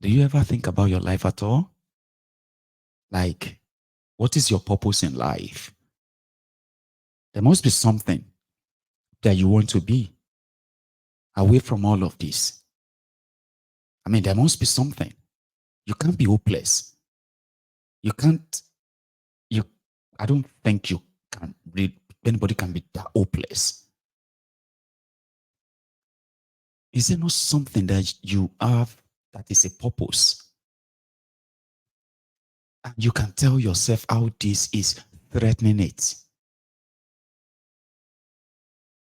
Do you ever think about your life at all? Like, what is your purpose in life? There must be something that you want to be away from all of this. I mean, there must be something. You can't be hopeless. You can't, you, I don't think you can, anybody can be that hopeless. Is there not something that you have that is a purpose? And you can tell yourself how this is threatening it.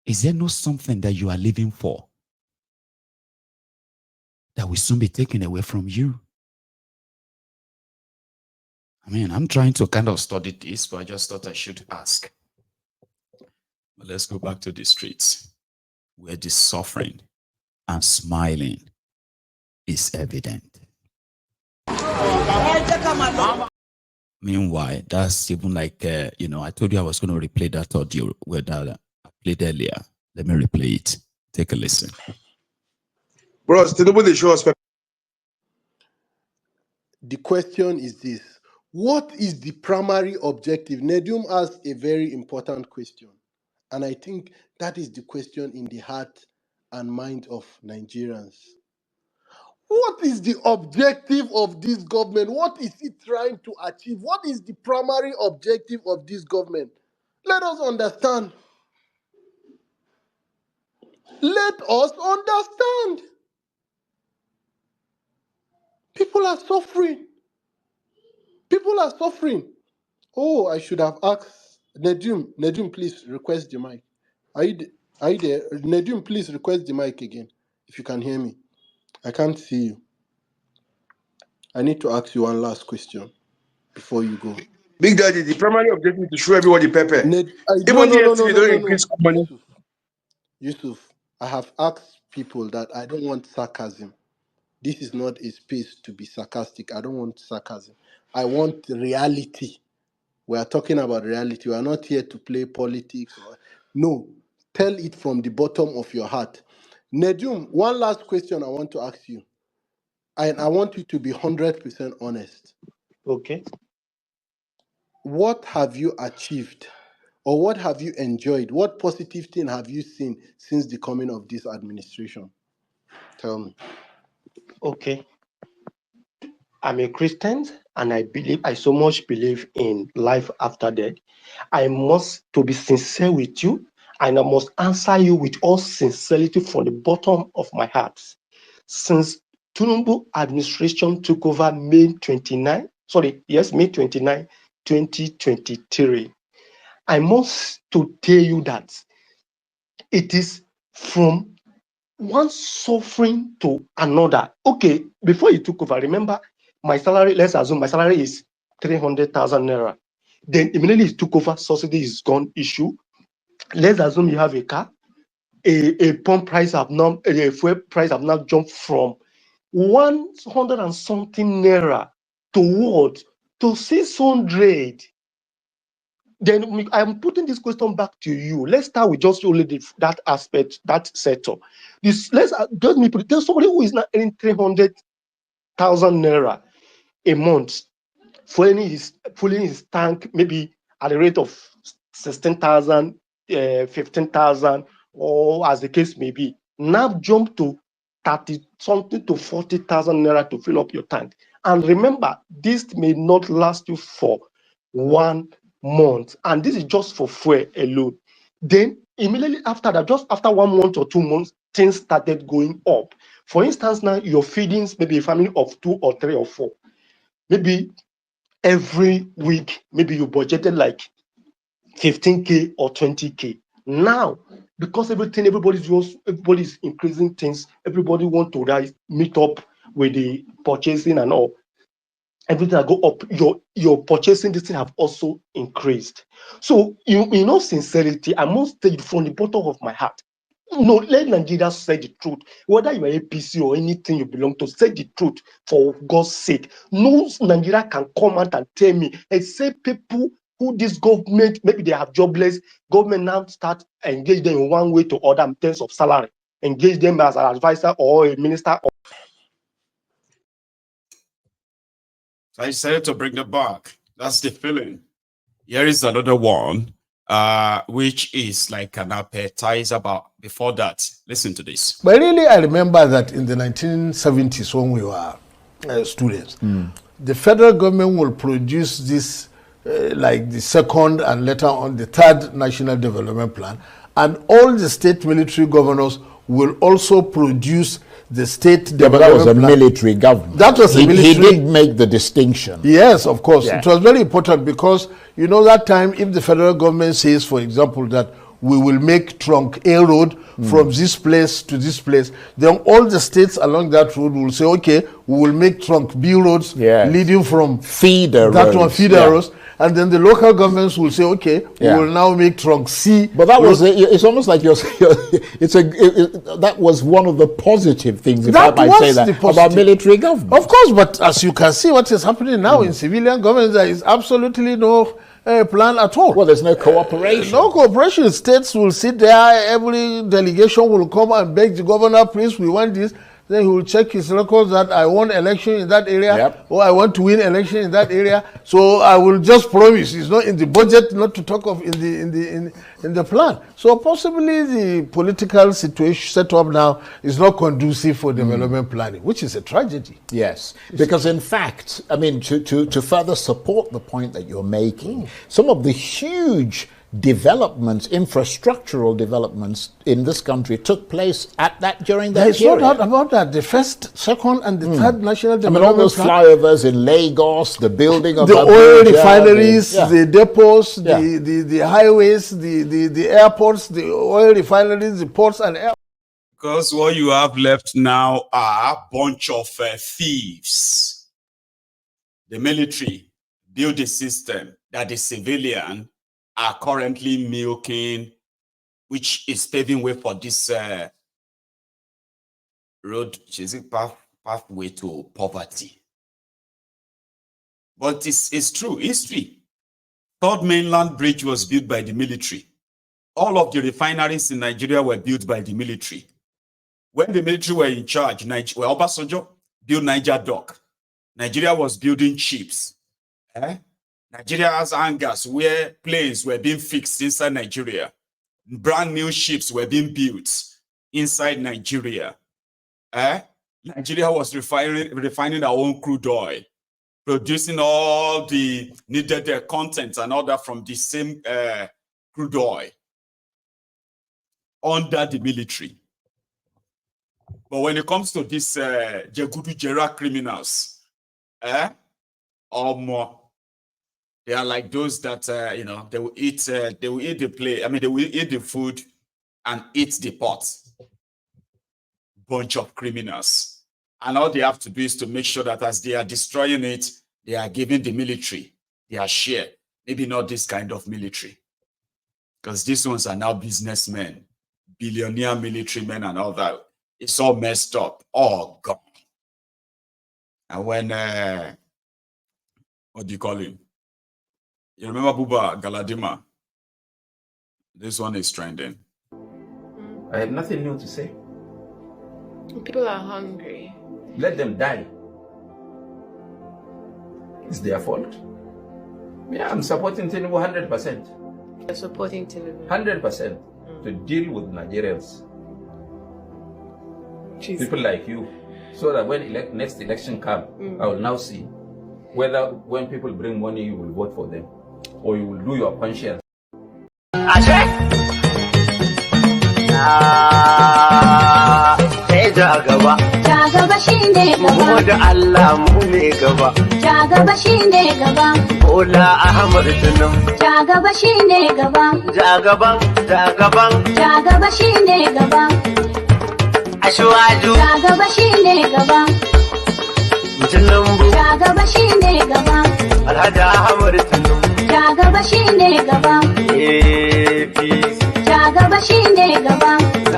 Is there not something that you are living for that will soon be taken away from you? I mean, I'm trying to kind of study this, but I just thought I should ask. But let's go back to the streets where the suffering and smiling is evident. Meanwhile, that's even like, I told you I was going to replay that audio that I played earlier. Let me replay it. Take a listen. Bros, they show us. The question is this: what is the primary objective? Nedium asked a very important question, and I think that is the question in the heart and mind of Nigerians. What is the objective of this government? What is it trying to achieve? What is the primary objective of this government? Let us understand. Let us understand. People are suffering. People are suffering. Oh, I should have asked Nedium. Nedium, please request the mic. Are you there? Nedium, please request the mic again, if you can hear me. I can't see you. I need to ask you one last question before you go. Big Daddy, the primary objective is to show everybody pepper. Even don't increase money. Yusuf, I have asked people that I don't want sarcasm. This is not a space to be sarcastic. I don't want sarcasm. I want reality. We are talking about reality. We are not here to play politics. No, tell it from the bottom of your heart. Nedium, one last question I want to ask you. And I want you to be 100% honest. Okay. What have you achieved, or what have you enjoyed? What positive thing have you seen since the coming of this administration? Tell me. Okay. I'm a Christian, and I so much believe in life after death. I must to be sincere with you, and I must answer you with all sincerity from the bottom of my heart. Since Tinubu administration took over May 29, 2023, I must to tell you that it is from one suffering to another. Okay, before you took over, remember my salary, let's assume my salary is 300,000 naira. Then immediately he took over, subsidy is gone issue. Let's assume you have a car, a pump price have now, a fuel price have now jumped from 100 and something naira to what? To 600. Then I'm putting this question back to you. Let's start with just only that aspect, that sector. There's somebody who is not earning 300,000 naira a month, filling his tank maybe at the rate of 16,000, 15,000, or as the case may be. Now jump to 30 something to 40,000 naira to fill up your tank. And remember, this may not last you for 1 month, and this is just for fuel alone. Then immediately after that, just after 1 month or 2 months, things started going up. For instance, now your feedings, maybe a family of 2 or 3 or 4, maybe every week, maybe you budgeted like 15K or 20K. Now, because everybody's increasing things, everybody want to meet up with the purchasing and all. Everything that go up, your purchasing this thing have also increased. So in all sincerity, I must tell you from the bottom of my heart, no, let Nigeria say the truth. Whether you are APC or anything you belong to, say the truth for God's sake. No Nigeria can come out and tell me, except people who this government, maybe they have jobless, government now start engage them in one way to other in terms of salary, engage them as an advisor or a minister. So I decided to bring it back. That's the feeling. Here is another one, which is like an appetizer. But before that, listen to this. But really, I remember that in the 1970s when we were students, the federal government will produce this, like the second and later on the third National Development Plan, and all the state military governors will also produce the state development but that was a plan. military government. That was a military. He did make the distinction. Yes, of course. Yeah. It was very important because, you know, that time, if the federal government says, for example, that we will make trunk A road from this place to this place, then all the states along that road will say, okay, we will make trunk B roads leading from feeder that roads. one, feeder roads. And then the local governments will say, okay, we will now make trunk C. But that was, it's almost like that was one of the positive things, if I might say that, about military government. Of course, but as you can see what is happening now in civilian government, there is absolutely no plan at all. Well, there's no cooperation. No cooperation. States will sit there, every delegation will come and beg the governor, please, we want this. Then he will check his records that I won election in that area, or I want to win election in that area. So I will just promise. It's not in the budget, not to talk of in the plan. So possibly the political situation set up now is not conducive for development planning, which is a tragedy. Yes, because in fact, I mean, to further support the point that you're making, some of the huge developments, infrastructural developments in this country took place during that There's period. no doubt about that. The first, second, and the third national I mean, development all those plan, flyovers in Lagos, the building of the oil Abuja, refineries, the depots, Yeah. the highways, the airports, the oil refineries, the ports and airports. Because what you have left now are a bunch of thieves. The military build a system that the civilian are currently milking, which is paving way for this road, pathway to poverty. But it's true, history. Third mainland bridge was built by the military. All of the refineries in Nigeria were built by the military. When the military were in charge, Obasanjo built Niger Dock. Nigeria was building ships. Nigeria has hangars where planes were being fixed inside Nigeria. Brand new ships were being built inside Nigeria. Nigeria was refining our own crude oil, producing all the needed content and all that from the same crude oil under the military. But when it comes to these Jegudu Jera criminals, or more, they are like those that they will eat the plate. I mean, they will eat the food and eat the pot. Bunch of criminals, and all they have to do is to make sure that as they are destroying it, they are giving the military their share. Maybe not this kind of military, because these ones are now businessmen, billionaire military men, and all that. It's all messed up. Oh God! And when what do you call him? You remember Buba Galadima? This one is trending. I have nothing new to say. People are hungry. Let them die. It's their fault. Yeah, I'm supporting Tinubu 100%. You're supporting Tinubu. 100% to deal with Nigerians. Jeez. People like you. So that when next election comes, I will now see whether when people bring money, you will vote for them. Or you will do your conscience. Jagaba shine gaba da Allah mu ne gaba Jagaba shine gaba Bola Ahmad Tunum Jagaba shine gaba Jagaban Jagaba shine gaba Ashwaju Jagaba shine gaba Tunumbu Jagaba shine gaba Alhaji Ahmad Tunum Jagaba shine gaba APC Jagaba shine gaba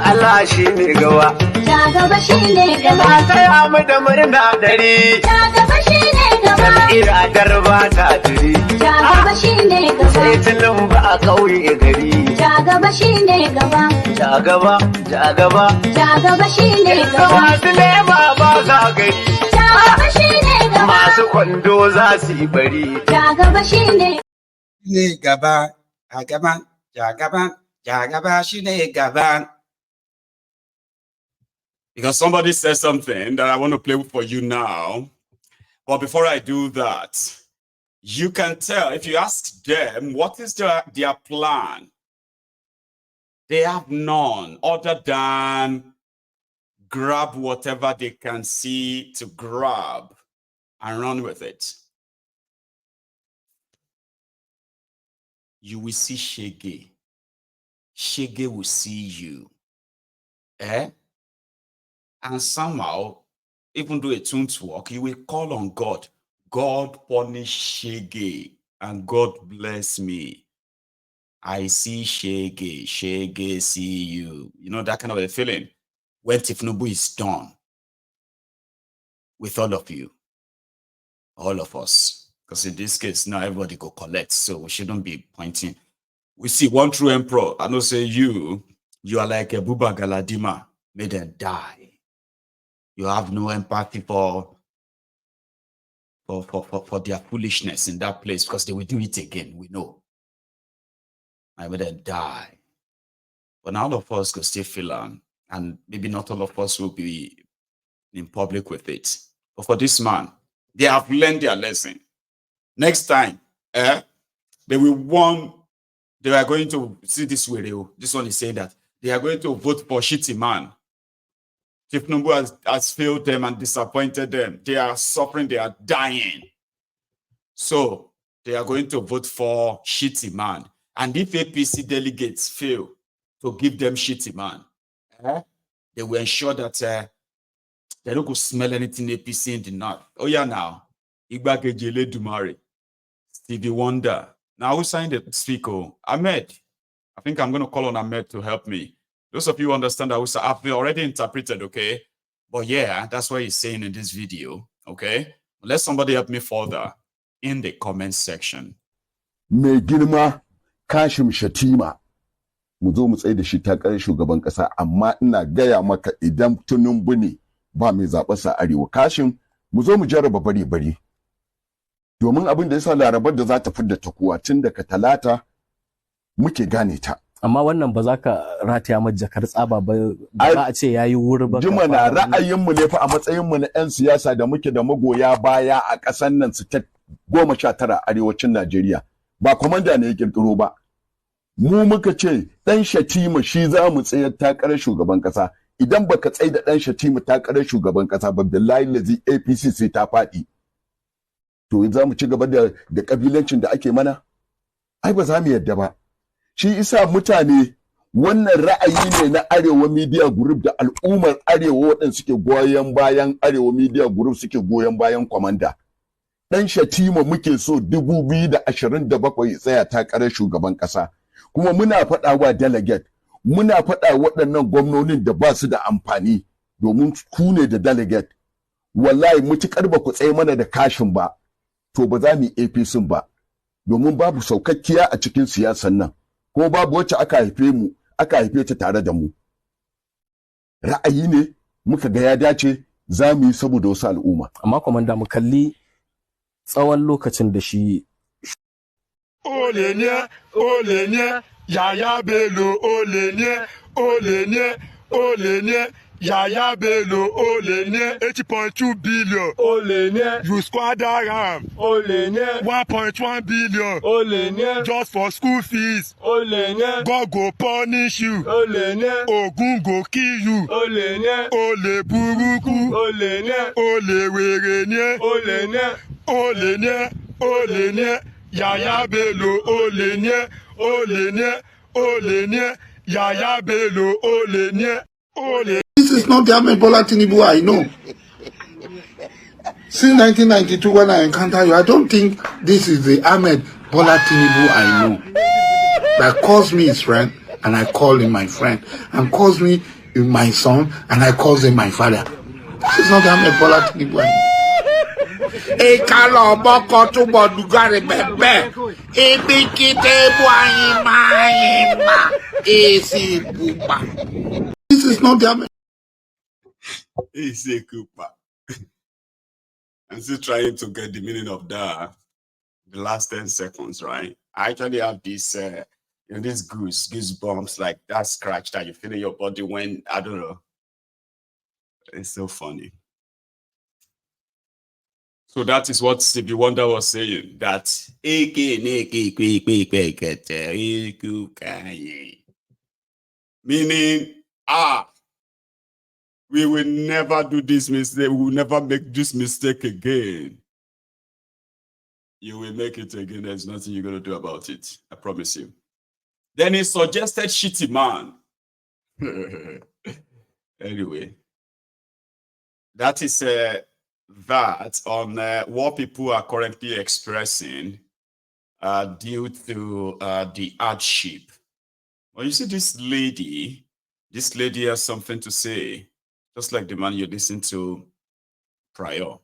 Allah shine gaba Jagaba shine gaba taya mu da murna dare Jagaba shine gaba ira darba ta turi Jagaba shine gaba sai tulun ba a kauye gari Jagaba shine gaba Jagaba shine gaba masu lema ba za gari Jagaba shine gaba masu kwando za su yi bari. Ja gaba shine. Ne gaba, a gaban, ja gaba shine gaban. Because somebody said something that I want to play for you now. But before I do that, you can tell, if you ask them, what is their plan? They have none other than grab whatever they can see to grab and run with it. You will see Shege. Shege will see you. And somehow, even though it won't work, you will call on God. God punish Shege and God bless me. I see Shege, Shege see you. You know, that kind of a feeling. When Tifnubu is done with all of you, all of us, because in this case, now everybody go collect, so we shouldn't be pointing. We see one true emperor, I know say you are like a Buba Galadima, made them die. You have no empathy for their foolishness in that place, because they will do it again, we know. I made them die. But now all of us could still feel and maybe not all of us will be in public with it. But for this man, they have learned their lesson. Next time, they are going to see this way. This one is saying that they are going to vote for shitty man. Chief Numbu has failed them and disappointed them. They are suffering, they are dying. So they are going to vote for shitty man. And if APC delegates fail to give them shitty man, they will ensure that they don't go smell anything APC in the north. Oh yeah, now. Igba Kejele Dumare. Stevie Wonder. Now who signed the speaker? Ahmed. I think I'm going to call on Ahmed to help me. Those of you who understand that I've already interpreted, okay? But yeah, that's what he's saying in this video, okay? Let somebody help me further in the comment section. Mai girma Kashim Shatima mu zo mu tsaye da shi takarar shugaban kasa, amma ina gaya maka idan Tinubu ne ba mai zaɓa sa arewa. Kashim mu zo mu jarraba bari domin abin da yasa Larabar da za ta fidda ta kuwa tun daga Talata muke gane ta. Amma wannan ba za ka rataya majakar tsaba ba za a ce yayi wuri ba. Juma na ra'ayinmu ne fa a matsayinmu na 'yan siyasa da muke da magoya baya a ƙasar nan su ta 19 arewacin Najeriya. Ba komanda ne ya kirkiro ba. Mu muka ce dan Shatima shi za mu tsayar takarar shugaban kasa. Idan baka tsaye da dan Shatima takarar shugaban kasa ba, billahi lazi APC sai ta faɗi. To za mu ci gaba da kabilancin da ake mana? Ai ba za mu yadda ba. Shi isa mutane wannan ra'ayi ne na Arewa Media Group da al'ummar Arewa waɗanda suke goyon bayan Arewa Media Group suke goyon bayan kwamanda. Dan Shatima muke so 2027 tsaya takarar shugaban kasa. Kuma muna faɗa wa delegate, muna faɗa waɗannan gwamnonin da ba su da amfani domin ku ne da delegate. Wallahi mutukar ba ku tsaye mana da kashin ba, to ba za mu APC ba. Domin babu saukakkiya a cikin siyasan nan. Ko babu wacce aka haife ta tare da mu. Ra'ayi ne muka ga ya dace za mu yi saboda wasu al'umma. Amma komanda mu kalli tsawon lokacin da shi Olenye, Yaya Bello, Olenye, Yaya Bello, 80.2 billion, you squander RAM, 1.1 billion, just for school fees, God go punish you, Ogun go kill you, Ole Buruku, Ole Werenye, Olenye, Yaya Bello, Olenye, Yaya Bello, Olenye. This is not the Ahmed Bola Tinubu I know. Since 1992 when I encounter you, I don't think this is the Ahmed Bola Tinubu I know. That calls me his friend and I call him my friend. And calls me my son and I call him my father. This is not the Ahmed Bola Tinubu I know. Ekalo boko tubo dugare bebe. Ebikite buayima. Esi buba. This is not the Ahmed. Esi kupa. I'm still trying to get the meaning of that. The last 10 seconds, right? I actually have this, this goosebumps, like that scratch that you feel in your body when, I don't know. It's so funny. So that is what Stevie Wonder was saying, that meaning, we will never do this mistake. We will never make this mistake again. You will make it again. There's nothing you're going to do about it. I promise you. Then he suggested Shitty Man. Anyway, that is that on what people are currently expressing due to the hardship. Well, you see this lady has something to say, just like the man you listened to prior.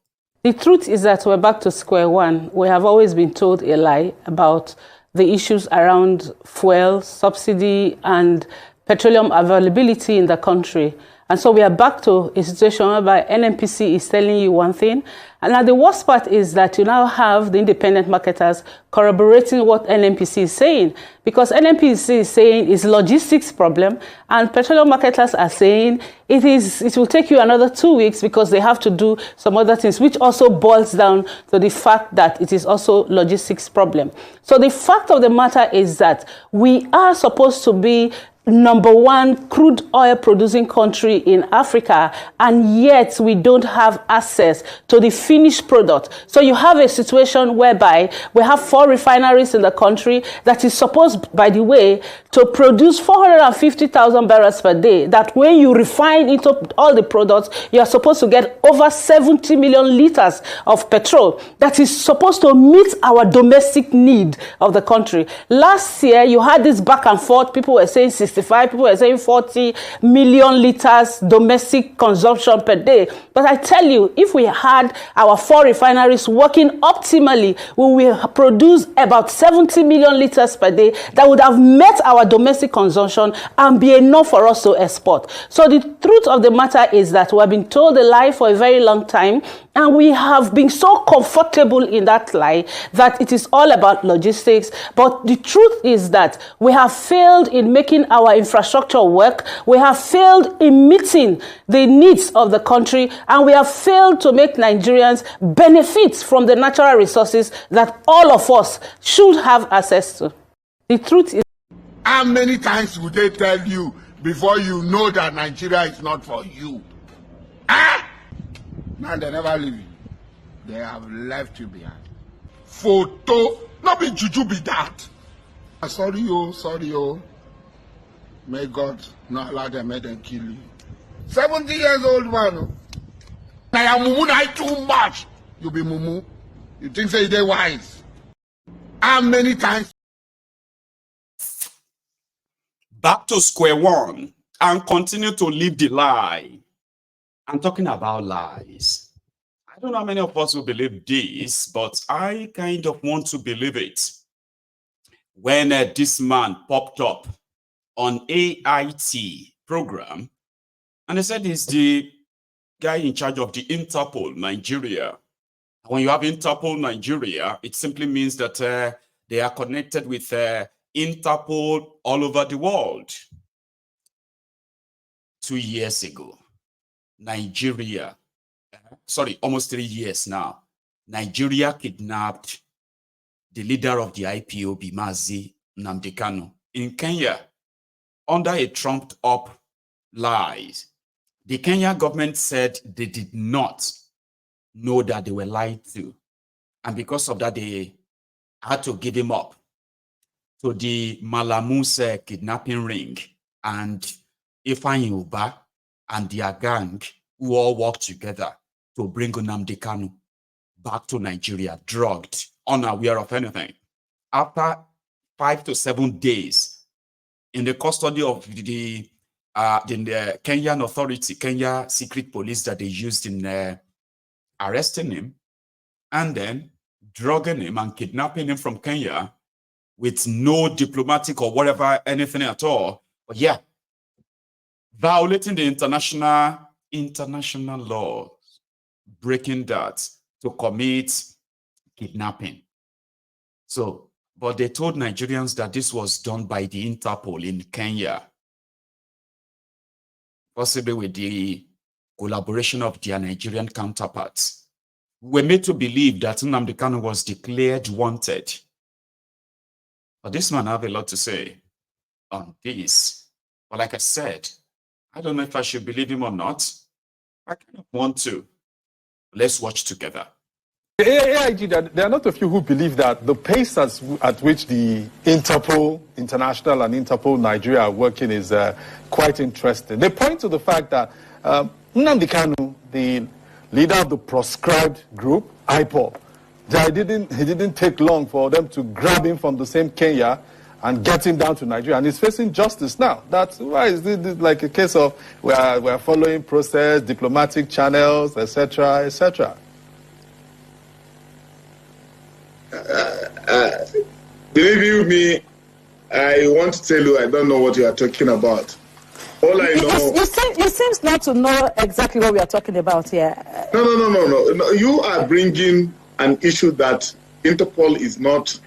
The truth is that we're back to square one. We have always been told a lie about the issues around fuel, subsidy, and petroleum availability in the country. And so we are back to a situation whereby NNPC is telling you one thing. And now the worst part is that you now have the independent marketers corroborating what NNPC is saying. Because NNPC is saying it's logistics problem, and petroleum marketers are saying it will take you another 2 weeks because they have to do some other things, which also boils down to the fact that it is also logistics problem. So the fact of the matter is that we are supposed to be #1 crude oil producing country in Africa, and yet we don't have access to the finished product. So you have a situation whereby we have 4 refineries in the country that is supposed, by the way, to produce 450,000 barrels per day, that when you refine into all the products, you are supposed to get over 70 million liters of petrol that is supposed to meet our domestic need of the country. Last year, you had this back and forth. People were saying 65, people were saying 40 million liters domestic consumption per day. But I tell you, if we had our 4 refineries working optimally, we will produce about 70 million liters per day that would have met our domestic consumption and be enough for us to export. So the truth of the matter is that we have been told a lie for a very long time, and we have been so comfortable in that lie that it is all about logistics. But the truth is that we have failed in making our infrastructure work. We have failed in meeting the needs of the country, and we have failed to make Nigerians benefit from the natural resources that all of us should have access to. The truth is, how many times would they tell you before you know that Nigeria is not for you? Now they never leave you. They have left you behind. Photo, not be juju be that. Sorry, oh. May God not allow them, make them kill you. 70 years old man. Oh. Now you mumu na too much. You be mumu. You think say they wise. How many times? Back to square one and continue to live the lie. I'm talking about lies. I don't know how many of us will believe this, but I kind of want to believe it. When this man popped up on AIT program, and they said he's the guy in charge of the Interpol Nigeria. When you have Interpol Nigeria, it simply means that they are connected with Interpol all over the world. 2 years ago, Nigeria, almost 3 years now, Nigeria kidnapped the leader of the IPOB, Mazi, Nnamdi Kanu, in Kenya under a trumped-up lies. The Kenya government said they did not know that they were lied to, and because of that, they had to give him up to the Malami kidnapping ring and Ifeanyi Uba and their gang, who all worked together to bring Nnamdi Kanu back to Nigeria, drugged, unaware of anything. After 5 to 7 days in the custody of the Kenyan authority, Kenya secret police that they used in arresting him, and then drugging him and kidnapping him from Kenya with no diplomatic or whatever, anything at all. But yeah, violating the international laws, breaking that to commit kidnapping. So, but they told Nigerians that this was done by the Interpol in Kenya, possibly with the collaboration of their Nigerian counterparts. We were made to believe that Nnamdi Kanu was declared wanted. But this man have a lot to say on this. But like I said, I don't know if I should believe him or not. I kind of want to. Let's watch together. AIG, there are not a few who believe that the pace at which the Interpol International and Interpol Nigeria are working is quite interesting. They point to the fact that Nnamdi Kanu, the leader of the proscribed group, IPOB, it didn't take long for them to grab him from the same Kenya and get him down to Nigeria, and he's facing justice now. That's why is this like a case of we are following process, diplomatic channels, etc., etc. Believe me, I want to tell you, I don't know what you are talking about. All I know... You seem not to know exactly what we are talking about here. No. You are bringing an issue that Interpol is not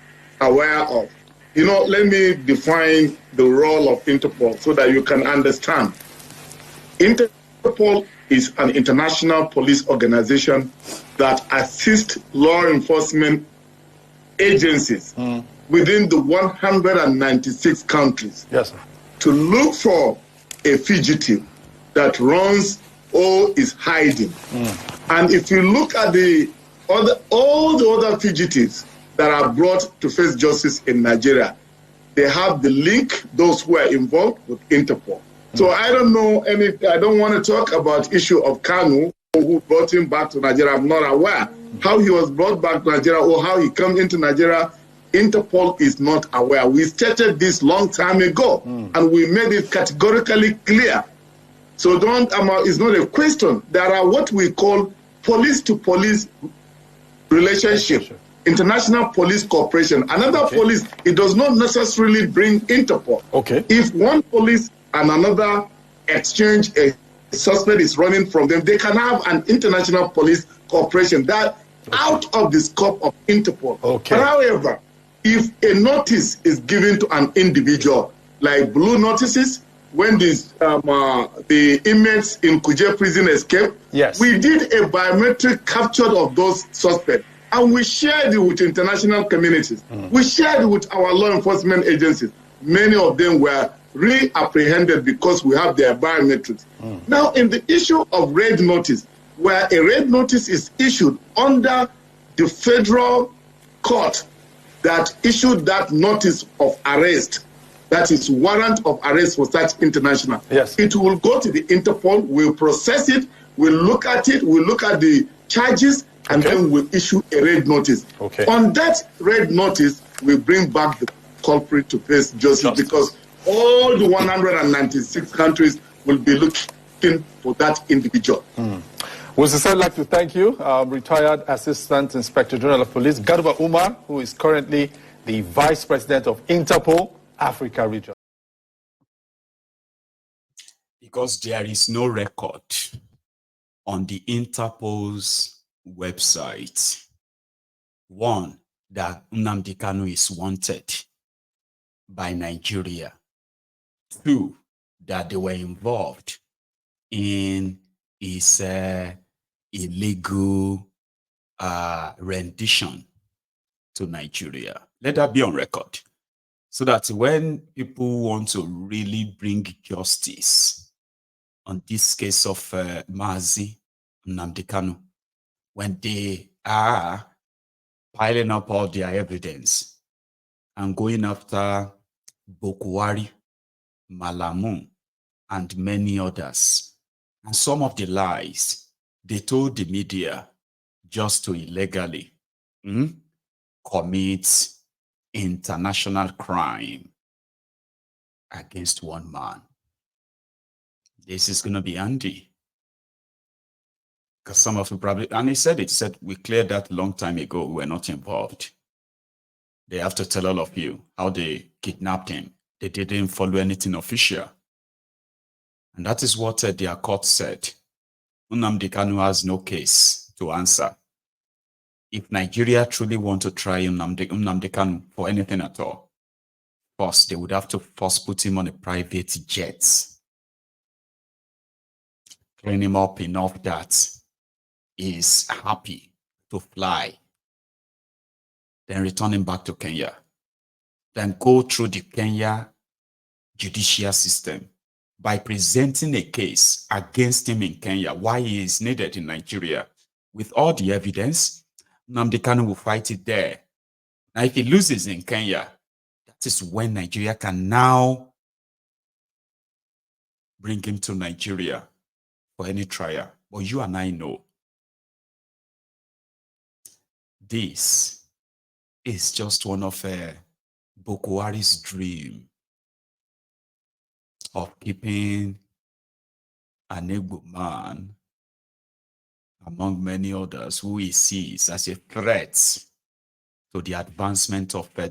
aware of. You know, let me define the role of Interpol so that you can understand. Interpol is an international police organization that assists law enforcement agencies within the 196 countries to look for a fugitive that runs or is hiding. And if you look at all the other fugitives that are brought to face justice in Nigeria, they have the link, those who are involved with Interpol. So I don't know I don't want to talk about issue of Kanu, who brought him back to Nigeria. I'm not aware how he was brought back to Nigeria or how he came into Nigeria. Interpol is not aware. We stated this long time ago, and we made it categorically clear. So it's not a question. There are what we call police-to-police relationship, international police cooperation. Another police, it does not necessarily bring Interpol. If one police and another exchange a suspect is running from them, they can have an international police cooperation that out of the scope of Interpol. But however, if a notice is given to an individual, like blue notices, when the inmates in Kuje prison escaped, we did a biometric capture of those suspects, and we shared it with international communities. We shared it with our law enforcement agencies. Many of them were re-apprehended because we have their biometrics. Now, in the issue of red notice, where a red notice is issued under the federal court that issued that notice of arrest, that is warrant of arrest for such international, it will go to the Interpol, we'll process it, we'll look at it, we'll look at the charges, and then we'll issue a red notice. On that red notice, we bring back the culprit to face justice because all the 196 countries will be looking for that individual. Would sincerely like to thank you, retired Assistant Inspector General of Police, Garba Umar, who is currently the Vice President of Interpol Africa region. Because there is no record on the Interpol's website, one, that Nnamdi Kanu is wanted by Nigeria. Two, that they were involved in his illegal rendition to Nigeria. Let that be on record. So that when people want to really bring justice on this case of Mazi, Nnamdi Kanu, when they are piling up all their evidence and going after Buhari, Malami, and many others, and some of the lies they told the media just to illegally commit international crime against one man. This is going to be handy. Because some of you probably, and he said we cleared that a long time ago, we were not involved. They have to tell all of you how they kidnapped him. They didn't follow anything official. And that is what their court said. Nnamdi Kanu has no case to answer. if Nigeria truly want to try Nnamdi Kanu for anything at all, first, they would have to first put him on a private jet, clean him up enough that he's happy to fly, then return him back to Kenya, then go through the Kenya judicial system by presenting a case against him in Kenya, why he is needed in Nigeria. With all the evidence, Nnamdi Kanu will fight it there. Now, if he loses in Kenya, that is when Nigeria can now bring him to Nigeria for any trial. But you and I know this is just one of Buhari's dream of keeping an Igbo man among many others who he sees as a threat to the advancement of their